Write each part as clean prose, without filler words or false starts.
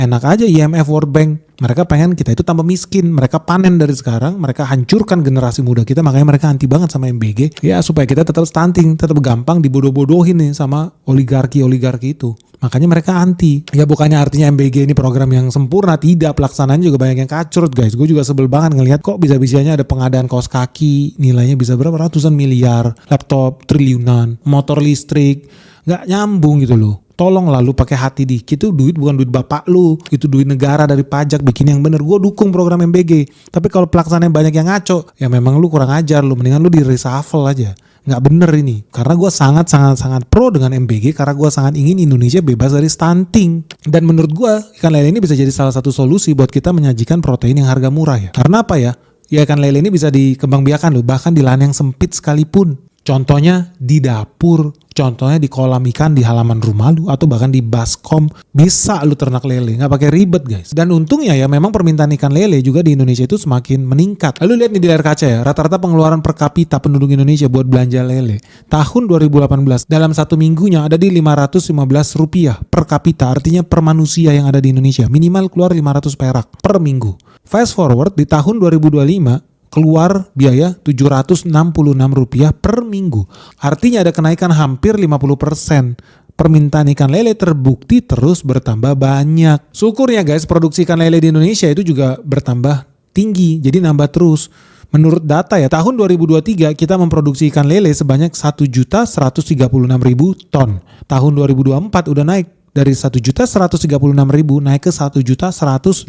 Enak aja IMF World Bank. Mereka pengen kita itu tambah miskin. Mereka panen dari sekarang. Mereka hancurkan generasi muda kita. Makanya mereka anti banget sama MBG. Ya supaya kita tetap stunting. Tetap gampang dibodoh-bodohin nih sama oligarki-oligarki itu. Makanya mereka anti. Ya bukannya artinya MBG ini program yang sempurna. Tidak. Pelaksanaannya juga banyak yang kacrut guys. Gue juga sebel banget ngelihat kok bisa-bisanya ada pengadaan kaos kaki. Nilainya bisa berapa ratusan miliar. Laptop triliunan. Motor listrik. Nggak nyambung gitu loh. Tolong lalu pakai hati dikit, itu duit bukan duit bapak lu, itu duit negara dari pajak, bikin yang bener. Gue dukung program MBG, tapi kalau pelaksananya banyak yang ngaco, ya memang lu kurang ajar lu, mendingan lu di reshuffle aja. Nggak bener ini, karena gue sangat pro dengan MBG, karena gue sangat ingin Indonesia bebas dari stunting. Dan menurut gue ikan lele ini bisa jadi salah satu solusi buat kita menyajikan protein yang harga murah ya. Karena apa ya? Ya ikan lele ini bisa dikembangbiakan loh, bahkan di lahan yang sempit sekalipun. Contohnya di dapur, contohnya di kolam ikan di halaman rumah lu, atau bahkan di baskom. Bisa lu ternak lele, nggak pakai ribet guys. Dan untungnya ya memang permintaan ikan lele juga di Indonesia itu semakin meningkat. Lalu lihat nih di layar kaca ya, rata-rata pengeluaran per kapita penduduk Indonesia buat belanja lele tahun 2018 dalam satu minggunya ada di Rp515 per kapita. Artinya per manusia yang ada di Indonesia minimal keluar 500 perak per minggu. Fast forward di tahun 2025 keluar biaya Rp766 per minggu. Artinya ada kenaikan hampir 50%. Permintaan ikan lele terbukti terus bertambah banyak. Syukurnya guys, produksi ikan lele di Indonesia itu juga bertambah tinggi. Jadi nambah terus. Menurut data ya, tahun 2023 kita memproduksi ikan lele sebanyak 1.136.000 ton. Tahun 2024 udah naik dari 1.136.000 naik ke 1.157.000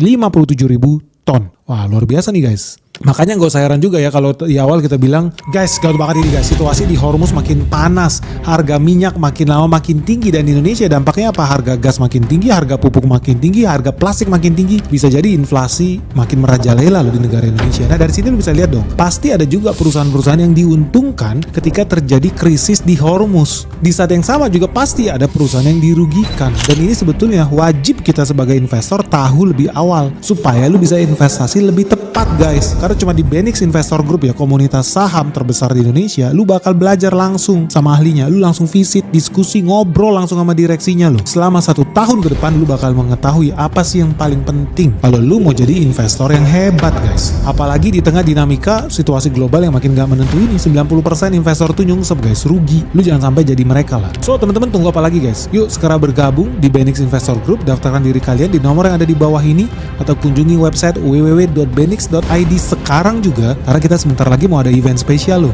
ton. Wah, luar biasa nih guys. Makanya gak usah heran juga ya kalau di awal kita bilang, guys gak banget ini guys, situasi di Hormuz makin panas, harga minyak makin lama makin tinggi, dan di Indonesia dampaknya apa? Harga gas makin tinggi, harga pupuk makin tinggi, harga plastik makin tinggi, bisa jadi inflasi makin merajalela loh di negara Indonesia. Nah dari sini lu bisa lihat dong, pasti ada juga perusahaan-perusahaan yang diuntungkan ketika terjadi krisis di Hormuz. Di saat yang sama juga pasti ada perusahaan yang dirugikan, dan ini sebetulnya wajib kita sebagai investor tahu lebih awal supaya lu bisa investasi lebih tepat guys. Karena cuma di Benix Investor Group ya, komunitas saham terbesar di Indonesia, lu bakal belajar langsung sama ahlinya, lu langsung visit, diskusi, ngobrol langsung sama direksinya lu. Selama 1 tahun ke depan lu bakal mengetahui apa sih yang paling penting kalau lu mau jadi investor yang hebat guys. Apalagi di tengah dinamika situasi global yang makin gak menentu ini, 90% investor tuh nyungsep guys, rugi. Lu jangan sampai jadi mereka lah. So teman-teman tunggu apa lagi guys? Yuk segera bergabung di Benix Investor Group, daftarkan diri kalian di nomor yang ada di bawah ini, atau kunjungi website www.benix.id sekarang juga, karena kita sebentar lagi mau ada event spesial loh.